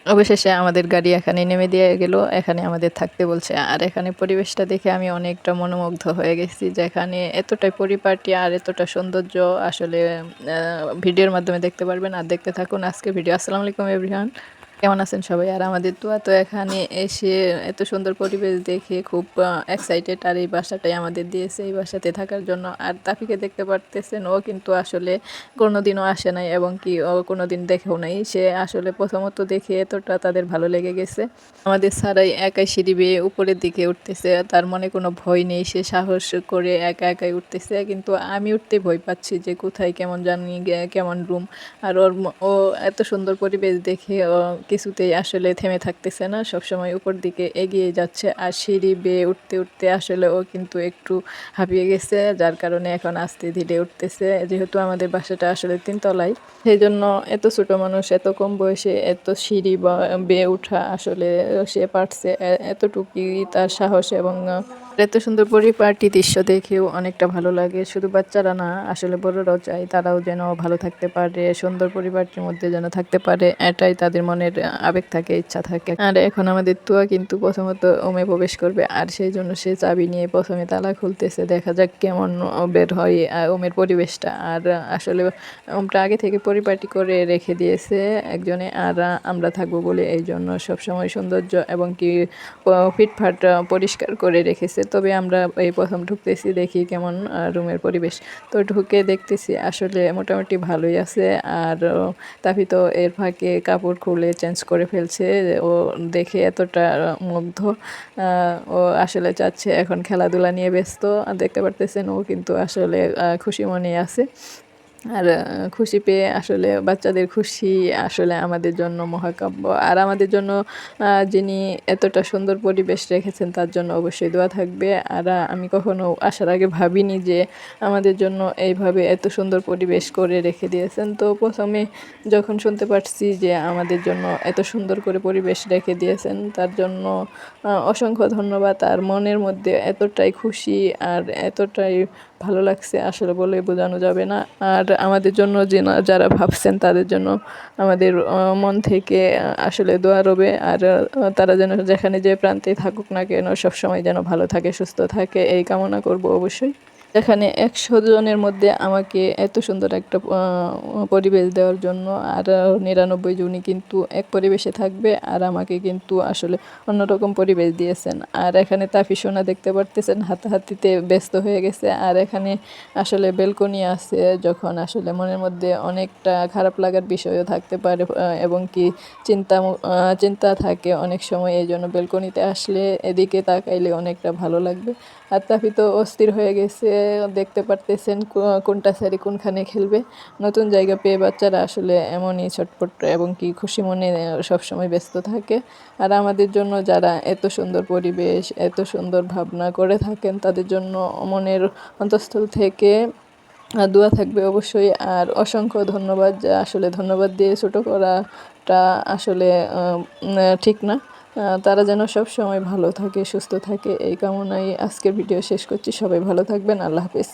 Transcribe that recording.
অবশেষে আমাদের গাড়ি এখানে নেমে দিয়ে গেল। এখানে আমাদের থাকতে বলছে। আর এখানে পরিবেশটা দেখে আমি অনেকটা মনোমুগ্ধ হয়ে গেছি। যেখানে এতটাই পরিপাটি আর এতটা সৌন্দর্য আসলে ভিডিওর মাধ্যমে দেখতে পারবেন। আর দেখতে থাকুন আজকের ভিডিও। আসসালামু আলাইকুম এভরিওয়ান। কেমন আছেন সবাই? আর আমাদের তুয়া তো এখানে এসে এত সুন্দর পরিবেশ দেখে খুব এক্সাইটেড। আর এই বাসাটাই আমাদের দিয়েছে এই বাসাতে থাকার জন্য। আর তাফিকে দেখতে পারতেছেন, ও কিন্তু আসলে কোনোদিনও আসে নাই এবং কি ও কোনোদিন দেখেও নাই। সে আসলে প্রথমত দেখে এতটা তাদের ভালো লেগে গেছে। আমাদের ছাড়াই একাই সিঁড়ি বেয়ে উপরের দিকে উঠতেছে। তার মনে কোনো ভয় নেই, সে সাহস করে একা একাই উঠতেছে। কিন্তু আমি উঠতে ভয় পাচ্ছি যে কোথায় কেমন জানি কেমন রুম। আর ও এত সুন্দর পরিবেশ দেখে ও কিছুতেই আসলে থেমে থাকতেছে না, সবসময় উপর দিকে এগিয়ে যাচ্ছে। আর সিঁড়ি বেয়ে উঠতে উঠতে আসলে ও কিন্তু একটু হাঁপিয়ে গেছে, যার কারণে এখন আস্তে ধীরে উঠতেছে। যেহেতু আমাদের বাসাটা আসলে 3 তলায়, সেই জন্য এত ছোট মানুষ এত কম বয়সে এত সিঁড়ি বেয়ে ওঠা আসলে সে পারছে। এতটুকুই তার সাহস। এবং এত সুন্দর পরিপাটি দৃশ্য দেখেও অনেকটা ভালো লাগে। শুধু বাচ্চারা না, আসলে বড়রাও চায় তারাও যেন ভালো থাকতে পারে, সুন্দর পরিবারটির মধ্যে যেন থাকতে পারে, এটাই তাদের মনের আবেগ থাকে, ইচ্ছা থাকে। আর এখন আমাদের তুয়া কিন্তু প্রথমত ওমে প্রবেশ করবে, আর সেই জন্য সে চাবি নিয়ে প্রথমে তালা খুলতেছে। দেখা যাক কেমন বের হয় ওমের পরিবেশটা। আর আসলে ওমটা আগে থেকে পরিপাটি করে রেখে দিয়েছে একজনে। আর আমরা থাকবো বলে এই জন্য সবসময় সৌন্দর্য এবং কি ফিটফাট পরিষ্কার করে রেখেছে। তবে আমরা এই প্রথম ঢুকতেছি, দেখি কেমন রুমের পরিবেশ। তো ঢুকে দেখতেছি আসলে মোটামুটি ভালোই আছে। আর তাফি তো এর ফাঁকে কাপড় খুলে চেঞ্জ করে ফেলছে। ও দেখে এতটা মুগ্ধ। ও আসলে চাচ্ছে, এখন খেলাধুলা নিয়ে ব্যস্ত। দেখতে পারতেছেন ও কিন্তু আসলে খুশি মনেই আছে। আর খুশি পেয়ে আসলে বাচ্চাদের খুশি আসলে আমাদের জন্য মহাকাব্য। আর আমাদের জন্য যিনি এতটা সুন্দর পরিবেশ রেখেছেন তার জন্য অবশ্যই দোয়া থাকবে। আর আমি কখনো আসার আগে ভাবিনি যে আমাদের জন্য এইভাবে এত সুন্দর পরিবেশ করে রেখে দিয়েছেন। তো প্রথমে যখন শুনতে পারছি যে আমাদের জন্য এত সুন্দর করে পরিবেশ রেখে দিয়েছেন, তার জন্য অসংখ্য ধন্যবাদ। আর মনের মধ্যে এতটাই খুশি আর এতটাই ভালো লাগছে আসলে বলে বোঝানো যাবে না। আর আমাদের জন্য যারা ভাবছেন তাদের জন্য আমাদের মন থেকে আসলে দোয়া রবে। আর তারা যেন যেখানে যে প্রান্তে থাকুক না কেন সবসময় যেন ভালো থাকে, সুস্থ থাকে, এই কামনা করব অবশ্যই। এখানে 100 জনের মধ্যে আমাকে এত সুন্দর একটা পরিবেশ দেওয়ার জন্য। আর 99 জনই কিন্তু এক পরিবেশে থাকবে, আর আমাকে কিন্তু আসলে অন্যরকম পরিবেশ দিয়েছেন। আর এখানে তাফি সোনা দেখতে পারতেছেন হাতাহাতিতে ব্যস্ত হয়ে গেছে। আর এখানে আসলে বেলকনি আছে, যখন আসলে মনের মধ্যে অনেকটা খারাপ লাগার বিষয়ও থাকতে পারে এবং কি চিন্তা থাকে অনেক সময়, এই জন্য বেলকনিতে আসলে এদিকে তাকাইলে অনেকটা ভালো লাগবে। আর তাফি তো অস্থির হয়ে গেছে, দেখতে পারতেছেন কোনটা সারি কোনখানে খেলবে। নতুন জায়গা পেয়ে বাচ্চারা আসলে এমনই ছটপট এবং কি খুশি মনে সবসময় ব্যস্ত থাকে। আর আমাদের জন্য যারা এত সুন্দর পরিবেশ এত সুন্দর ভাবনা করে থাকেন, তাদের জন্য মনের অন্তঃস্থল থেকে দোয়া থাকবে অবশ্যই। আর অসংখ্য ধন্যবাদ। আসলে ধন্যবাদ দিয়ে ছোটো করাটা আসলে ঠিক না। তারা যেন সব সময় ভালো থাকে, সুস্থ থাকে, এই কামনায় আজকের ভিডিও শেষ করছি। সবাই ভালো থাকবেন। আল্লাহ হাফেজ।